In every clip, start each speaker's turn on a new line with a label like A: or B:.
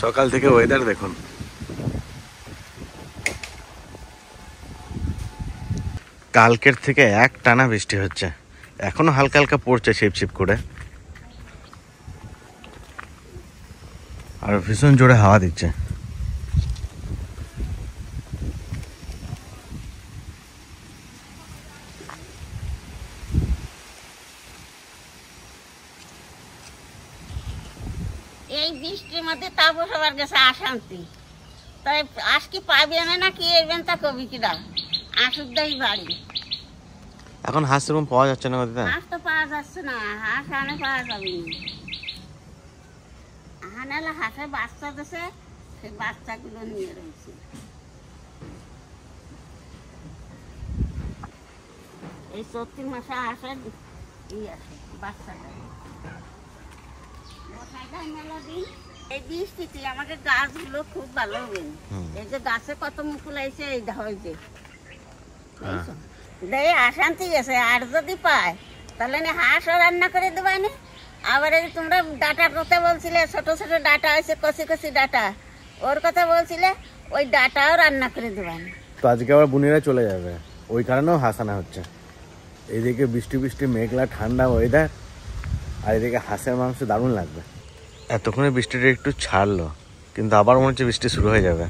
A: সকাল থেকে ওয়েদার দেখুন, কালকের থেকে এক টানা বৃষ্টি হচ্ছে, এখনো হালকা হালকা পড়ছে ছিপছিপ করে, আর ভীষণ জোরে হাওয়া দিচ্ছে।
B: এই বৃষ্টির মধ্যে তাবো সবার কাছে অশান্তি, তাই আজ কি পাবে না কি এবেন তা কবি কিনা আসুদাই বাড়ি।
A: এখন হাঁস সেরকম পাওয়া যাচ্ছে না নদীতে,
B: হাঁস তো পাওয়া যাচ্ছে না, হাঁস আনে পাওয়া যাবে না, হাঁসে বাচ্চা দিছে, সেই বাচ্চাগুলো নিয়ে রয়েছে। এই 34 মাসে হাঁসের আছে বাচ্চাটা। এই বৃষ্টিতে আমাকে গাছগুলো খুব ভালো হবে, এই যে গাছে কত মুকুল আছে, এই হয়েছে অশান্তি গেছে। আর যদি পায় তাহলে হাঁসও রান্না করে দেবা না। আবার এই তোমরা ডাটার কথা বলছিলে, ছোট ছোট ডাটা আছে, কচি কচি ডাটা, ওর কথা বলছিলে, ওই ডাটাও রান্না করে দেবা না।
A: তো আজকে আবার বুনিরা চলে যাবে, ওই কারণেও হাঁস আনা হচ্ছে। এইদিকে বৃষ্টি বৃষ্টি মেঘলা ঠান্ডা ওয়েদার, আর এদিকে হাঁসের মাংস দারুণ লাগবে। এতক্ষণে বৃষ্টিটা একটু ছাড়লো, কিন্তু আবার মনে হচ্ছে বৃষ্টি শুরু হয়ে যাবে।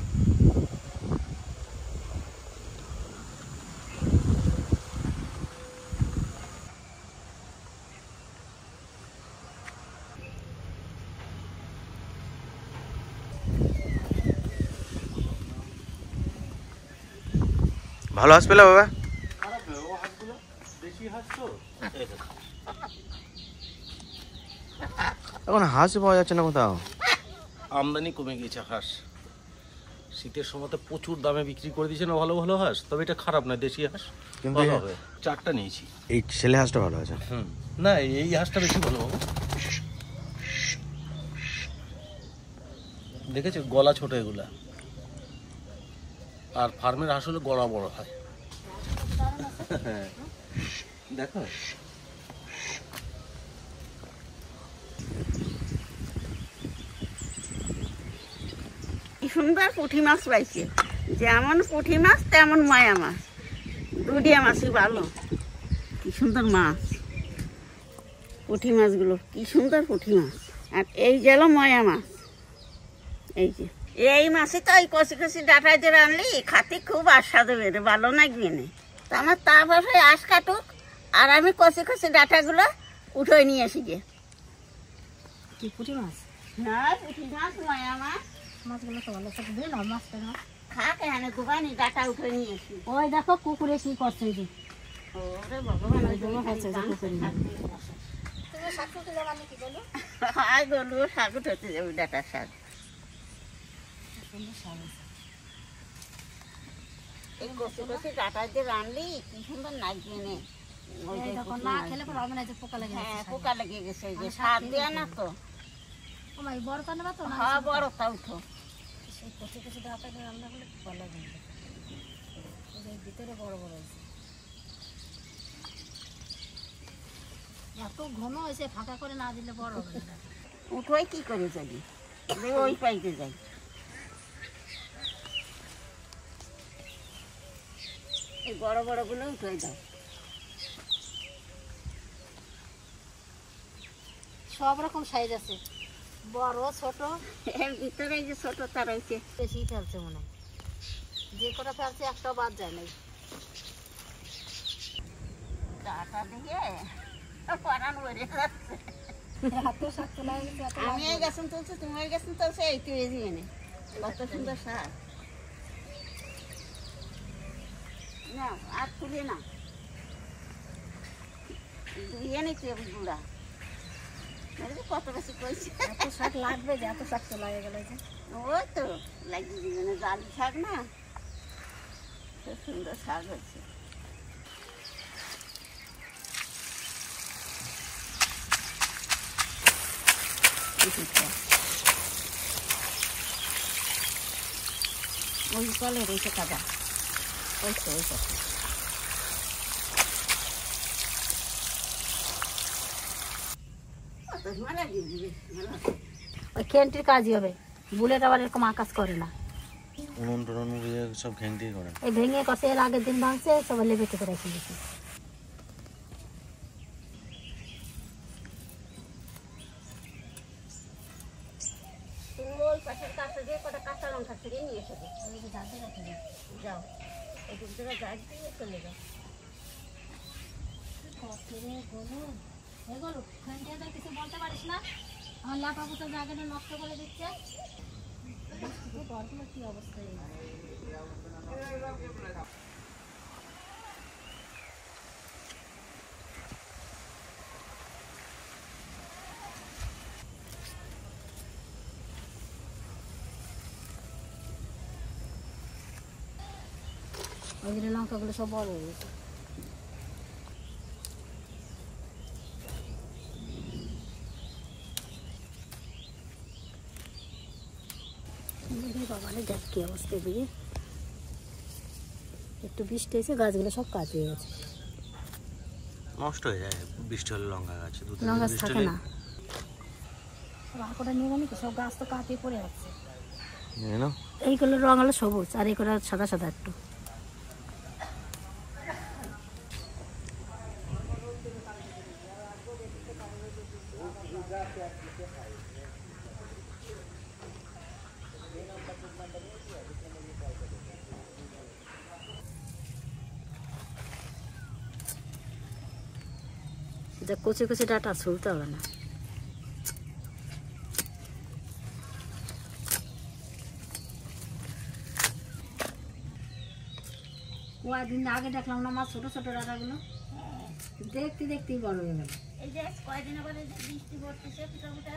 A: ভালো হাঁস পেলে বাবা? এখন হাঁস পাওয়া যাচ্ছে না কোথাও,
C: আমদানি কমে গিয়েছে হাঁস। শীতের সময়তে প্রচুর দামে বিক্রি করে দিয়েছে না ভালো ভালো হাঁস, তবে এটা খারাপ না, দেশি হাঁস
A: কিন্তু
C: ভালো হবে। 4টা নিয়েছি।
A: এই ছেলে হাঁসটা ভালো আছে।
C: না, এই হাঁসটা বেশি ভালো হবে। দেখেছো গলা ছোট এগুলা, আর ফার্মের হাঁস হলে গলা বড় হয়। দেখো
B: কি সুন্দর পুঁটি মাছ পাইছে, যেমন পুঁটি মাছ তেমন মায়া মাছ, দুডিয়া মাছই ভালো। কি সুন্দর মাছ, পুঁটি মাছগুলো কি সুন্দর পুঁটি মাছ। আর এই গেল ময়া মাছ, এই যে এই মাছই তো এই কষি কষি ডাটায় যে রানলি খাতে খুব আস্বাদ বেড়ে ভালো লাগবে না। তো আমার তারপরে আঁশ কাটুক, আর আমি কষি কষি ডাটাগুলো উঠে নিয়ে আসি গে।
D: কি পুঁটি মাছ?
B: না পুঁটি মাছ ময়া মাছ,
D: মাছগুলো তো ভালো থাকে না, মাছটা না
B: খাক এখানে দোকানে ডাটা উঠে নিয়ে আসি।
D: ওই দেখো কুকুরে কি করছে, এই যে
B: ওরে ভগবান,
D: তুমি শাকু কিলো মানে কি বলো?
B: আয় গলু শাক উঠতে যাবে, ডাটার শাক। এই কষি কষি ডাটা যে রানলি কি সুন্দর লাগবে নে।
D: না খেলে পরে হবে না, যে পোকা লেগে
B: হ্যাঁ পোকা লেগে গেছে, এই যে সার দেয়া না তো।
D: ওই বড়টা নেবা তো?
B: হ্যাঁ বড়টা উঠো।
D: সেই কচি কচি ডাটা রান্না করলে খুব ভালো লাগে, ভিতরে বড় বড় হয়েছে, এত ঘন হয়েছে, ফাঁকা করে না দিলে বড় হবে না।
B: উঠোই কি করে যাবি, ওই পাইতে যাই। এই বড় বড় গুলো উঠে দাও।
D: সব রকম সাইজ আছে, বড় ছোট।
B: এর ভিতরে যে ছোট তার হয়েছে
D: বেশি ফেলছে মনে হয়, যে কটা ফেলছে একটাও বাদ যায় নাই।
B: ডাটা দিয়ে পরান ভরে যাচ্ছে। আমি এই গাছেন তুলছি, তুমি ওই গাছেন তুলছে, এই তুই এনে কত সুন্দর শাক। না আর তুলে না, ধুয়ে নিতে গুঁড়া কত বেশি কইছে।
D: এত শাক লাগবে যে, এত শাক তো লাগে গেল।
B: ওই তো লাগিয়ে দিবে, জালি শাক না, খুব সুন্দর শাক হচ্ছে। ওই কলে রয়েছে কাদা, ওই তো ওই কথা।
D: ওই খেন্টির কাজই হবে। বুলেট আবার এরকম আকাশ করে না,
A: উনুন টুনুন সব ঘেংটি করে।
D: এই ভেঙে কষে এর আগের দিন ভাঙছে, সবাই লেবেটে করে রেখে দিয়েছে।
B: তুমি ওই পাশের কাছে দিয়ে কটা কাঁচা লঙ্কা ছিঁড়ে নিয়ে এসো, যাও এই দিক থেকে গাছ দিয়ে চলে যাও।
D: কিছু বলতে পারিস না, আমার লেখাপড়া তো জায়গাটা নষ্ট করে দিচ্ছে। কি অবস্থা, ওই লঙ্কাগুলো সব বড় হয়ে গেছে। বাবারে দেখ কি অবস্থা, দিয়ে একটু বৃষ্টি এসে গাছগুলো সব কাজ হয়ে গেছে,
A: নষ্ট হয়ে যায় বৃষ্টি হলে লঙ্কা গাছ।
D: লঙ্কা গাছ থাকে না, আঁকটা নিয়ে গেলে সব গাছ তো কাটিয়ে পড়ে যাচ্ছে। এইগুলো রঙ হলো সবুজ, আর এইগুলো সাদা সাদা একটু। যা কচি কচি ডাটা ছুলতে হবে না। কয়েকদিন আগে দেখলাম না আমার ছোট ছোট ডাটাগুলো, দেখতে দেখতেই বড় হয়ে গেল।
B: এই যে কয়েকদিন পরে বৃষ্টি পড়তেছে ফুটা ফুটা,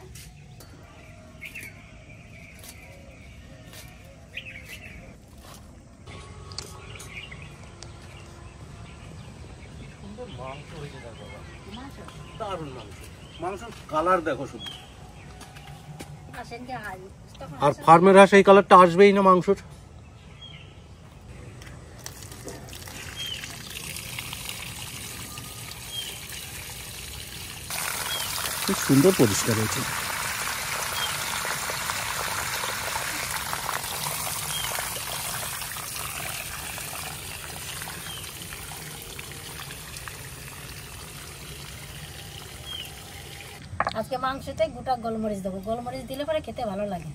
C: মাংস হয়েছে দেখো, দারুণ মাংস, মাংসের কালার দেখো শুধু। আর ফার্মের হাঁস এই কালারটা আসবেই না মাংসর। খুব সুন্দর পরিষ্কার হয়েছে।
D: আজকে মাংসতে গোটা গোলমরিচ দেবো, গোলমরিচ দিলে পরে খেতে ভালো লাগে।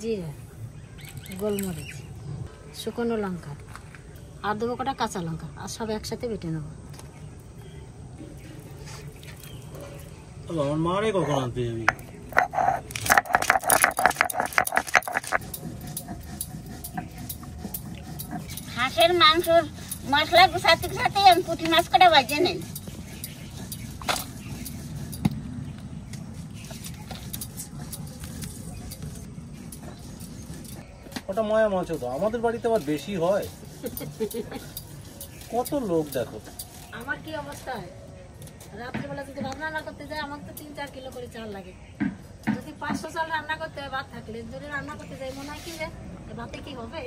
D: জিরে, গোলমরিচ, শুকনো লঙ্কা, আর দেবো কটা কাঁচা লঙ্কা, আর সব একসাথে বেটে নেবো।
C: আমার মারে কখন আনতে যাবি?
B: হাঁসের মাংসর মশলা গুছাতে গুছাতে আমি পুঁটি মাছ কটা বাজে নেই।
C: ওটা ময়া মাছও তো আমাদের বাড়িতে আবার বেশি হয়। কত লোক দেখো।
D: আমার কি অবস্থা হয়, রাত্রিবেলা যদি রান্না না করতে যাই আমার তো 3-4 কিলো করে চাল লাগে। যদি 500 চাল রান্না করতে হয় ভাত থাকলে, যদি রান্না করতে যাই মনে হয় কি যে ভাতে কি হবে।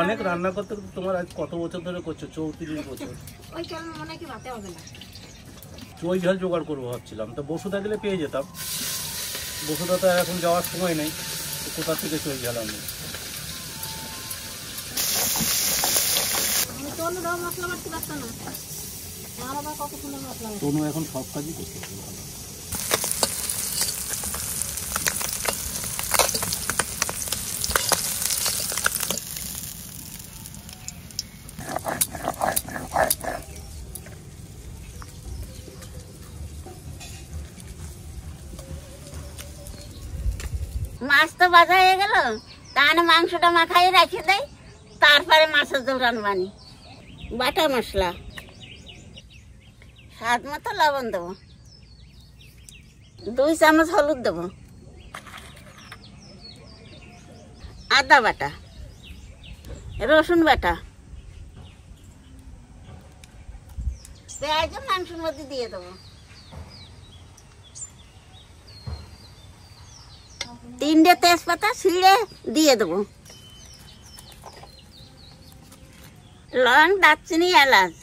C: অনেক রান্না করতে করতে তোমার আজ কত বছর ধরে করছো? 34 বছর।
D: ওই চাল মনে হয় কি ভাতে হবে না।
C: চই ঝাল জোগাড় করবো ভাবছিলাম, তো বসুদা দিলে পেয়ে যেতাম। বসুদা তো এখন যাওয়ার সময় নেই, কোথা থেকে চই ঝাল আনবো?
D: মশলা মারতে পারতো না, আমার আবার কত সুন্দর মশলা।
C: তনু এখন সব কাজই করতে ভালো।
B: মাছ তো বাজা হয়ে গেল, তাহলে মাংসটা মাখাই রেখে দেয়, তারপরে মাছের ঝোল রান্নাবানি। বাটা মশলা, স্বাদ মতো লবণ দেবো, 2 চামচ হলুদ দেবো, আদা বাটা, রসুন বাটা, পেঁয়াজ মাংসের মধ্যে দিয়ে দেবো, 3টে তেজপাতা ছিঁড়ে দিয়ে দেবো, লং, দারচিনি, এলাচ।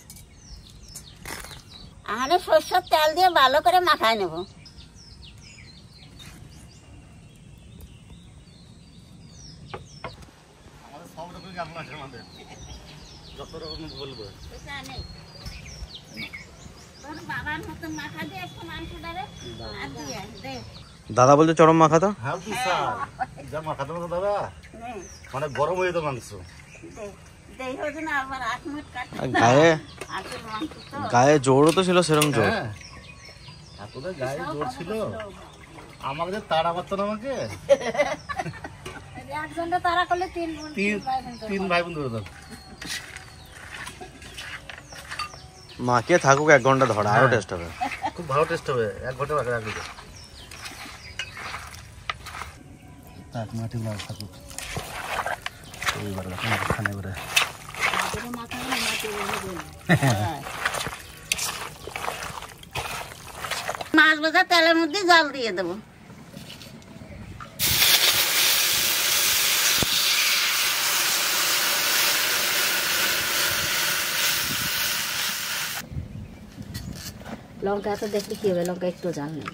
B: আর সরষের তেল দিয়ে ভালো করে মাখায় নেব।
C: গান মাছ আমাদের যত রকম বলবো।
B: এটা নেই তোর বাবার মতন মাখা দিয়ে একটু মাংসটারে আর দিয়ে দে
A: দাদা বলছে চরম মাখা তো।
C: হ্যাঁ তুই স্যার যা মাখাতে না দাদা
B: নে
C: মানে গরম হয়ে যেত মাংস।
B: দে দেই হচ্ছে না আবার 8 মিনিট কাট
A: আর গায়ে
B: আসল মাংস তো
A: গায়ে জোরও তো ছিল সেরকম জোর।
C: হ্যাঁ এতটা গায়ে জোর ছিল আমাকে যে তাড়া মারতো না আমাকে।
D: একজনটা তারা করলে
C: তিন ভাই বোন ধরে দাও।
A: মাখিয়ে থাকুক 1 ঘন্টা ধরে আরো টেস্ট হবে।
C: খুব ভালো টেস্ট হবে 1 ঘন্টা রাখলে রাখলে তাক মাটি লাগ থাকুক এইবার খানে করে
B: মাছ ভাজা তেলের মধ্যে জল দিয়ে দেবো।
D: লঙ্কা এত দেখলে কি হবে, লঙ্কা একটু জাল নেই।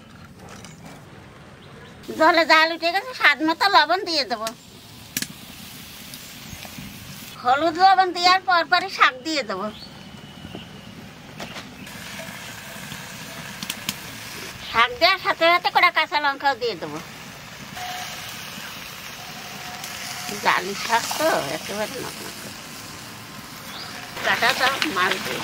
B: জলে জাল উঠে গেছে, স্বাদ মতো লবণ দিয়ে দেবো। হলুদ লবণ দেওয়ার পরপরই শাক দিয়ে দেবো। শাক দেওয়ার সাথে সাথে করে কাঁচা লঙ্কাও দিয়ে দেবো। জালি শাক তো একেবারে কাটা তো মাছ দিয়ে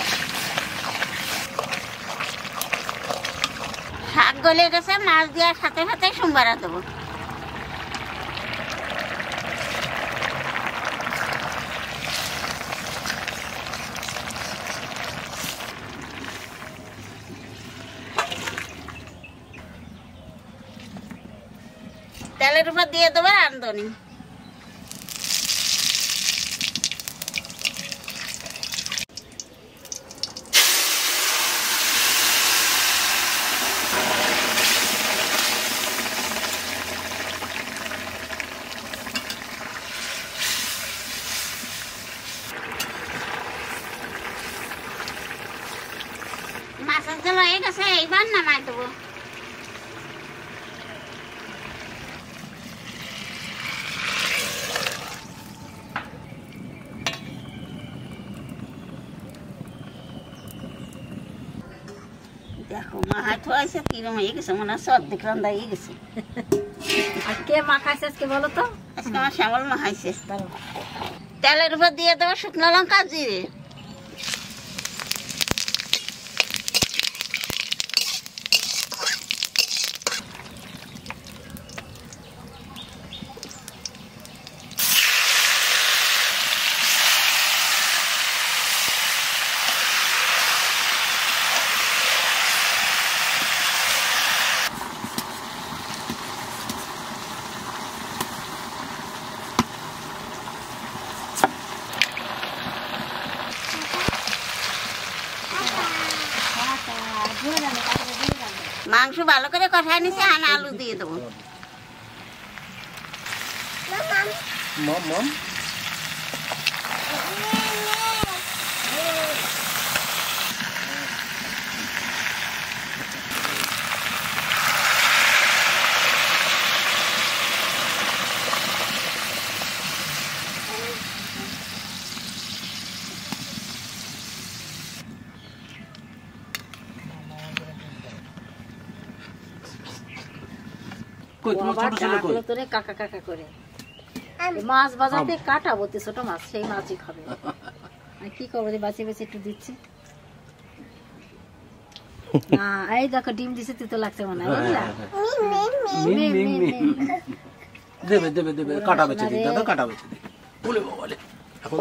B: শাক গলে গেছে, মাছ দেওয়ার সাথে সাথে সোমবারা দেবো। তেলের উপর দিয়ে দেবো রাঁধুনি। মাছের ঝোল হয়ে গেছে, এইবার নামাই দেবো। দেখো মাহাই থোয়াইছে কিরম হয়ে গেছে, মনে হচ্ছে অর্ধেক রান্না হয়ে গেছে।
D: আর কে মাখাইছে আজকে বলো তো?
B: আজকে আমার শ্যামল মাহাইছে। তেলের উপর দিয়ে দেবো শুকনো লঙ্কা জিরে। মাংস ভালো করে কষায় নিছি, আর আলু দিয়ে দেবো।
C: মম মম কই তোমার ছোট ছেলে কই?
D: ডাকলো তোরে কাকা কাকা করে। মাছ বাজাতে কাটা বলতে ছোট মাছ, সেই মাছই খাবে। আর কি করবো, বাঁচিয়ে বেঁচে একটু দিচ্ছি না। এই দেখো ডিম দিছে, তুই তো লাগছে মনে হয়, বুঝলা?
C: দেবে দেবে দেবে কাটা বেচে দিই দাদা, কাটা বেচে দিই। বলে বাবালে এখন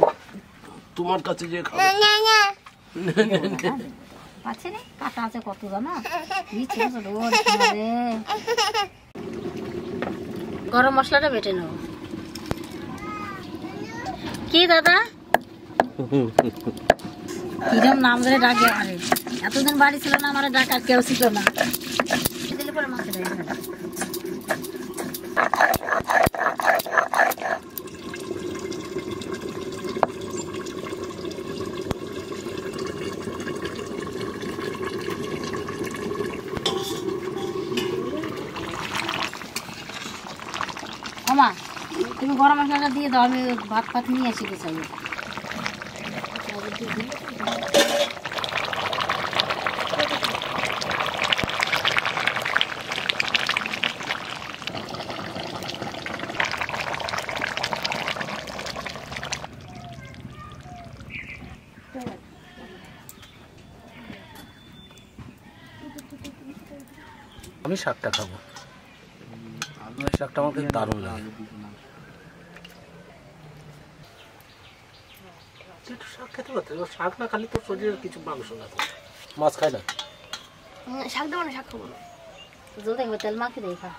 C: তোমার কাছে যে খাবো
D: পাচ্ছে না, কাটা আছে কত জানো, কি ছোট ছোট রে। গরম মশলাটা বেটে নেবো। কি দাদা কিরম নাম ধরে ডাকে আমারে, এতদিন বাড়ি ছিল না, আমার ডাকা কেউ ছিল না। দিলে পরে মাছ মা তুমি গরম মশলাটা দিয়ে দাও, আমি ভাত ফাত নিয়ে আসি চাই।
C: আমি শাকটা খাবো, শাকটা আমার কাছে দারুণ লাগে। শাক খেতে পারতে, শাক না খালি তোর শরীরের কিছু মাংস আছে। মাছ খাই না,
D: শাক দেবো না, শাক খাবো না, জল দেখবো তেল মাখি দেই খা।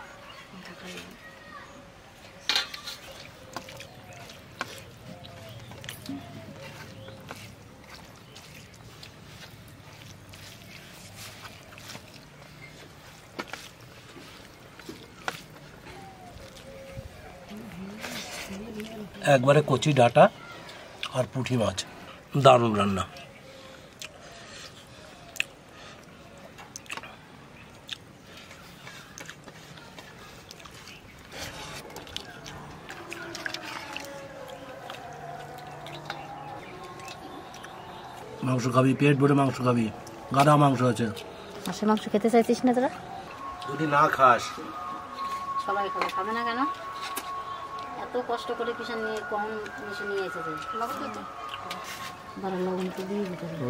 C: একবারে কচি ডাঁটা আর পুঁটি মাছ, দারুণ রান্না। মাংস খাবি, পেট ভরে মাংস খাবি, গাদা মাংস আছে।
D: হাঁসের মাংস খেতে চাইছিস না তোরা?
C: যদি না খাস
D: সবাই খাবে, খাবে না কেন? এত কষ্ট করে কিষান নিয়ে কম মিশে নিয়ে এসেছে, লবণ তো দিয়ে দিতে হবে।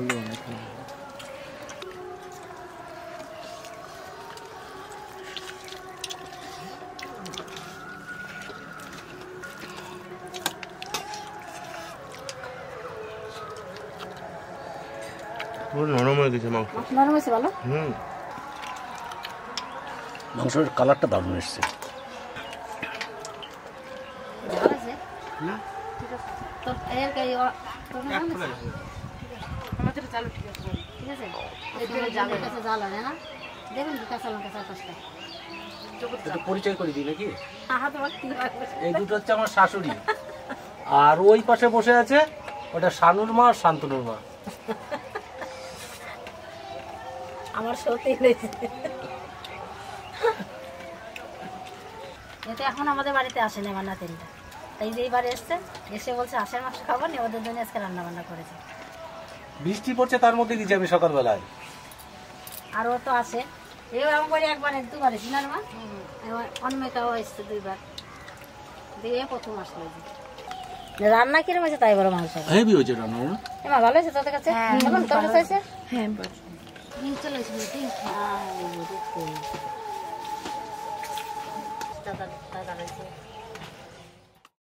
A: নরম হয়ে গেছে মাংস।
D: নরম হয়েছে ভালো?
C: মাংসের কালারটা দারুণ এসছে।
D: ঝাল আছে? ঠিক আছে। তোর এর কাই তোর না ঠিক আছে? এই তোর জালের কাছে জাল আনে না? দেখুন কি কাঁচা লঙ্কা 4-5টা।
C: একটু পরিচয় করে দিই নাকি?
D: হাত ভর্তি লাগবে।
C: এই দুটো হচ্ছে আমার শাশুড়ি, আর ওই পাশে বসে আছে ওটা শানুর মা আর শান্তনুর মা।
D: আমার সত্যি হয়েছে। এটা এখন আমাদের বাড়িতে আসেনি আমার নাতিনটা, তাই যে এইবারে এসছে, এসে বলছে হাঁসের মাংস খাবো না, ওদের জন্য আজকে রান্না বান্না করেছে।
C: বৃষ্টি পড়ছে তার মধ্যে দিচ্ছি আমি সকালবেলায়।
D: আর ও তো আসে, এও এমন করে একবার 2বার এসে না মা, অন্যটাও এসছে 2বার, দিয়ে প্রথম আসলো। রান্না কিরম হয়েছে তাই বলো? মাংস
C: হেভি হয়েছে রান্না।
D: মা ভালো হয়েছে তোদের কাছে? এখন তোর কাছে হয়েছে? হ্যাঁ চলে এসেছিল। দাদা দাদা হয়েছে।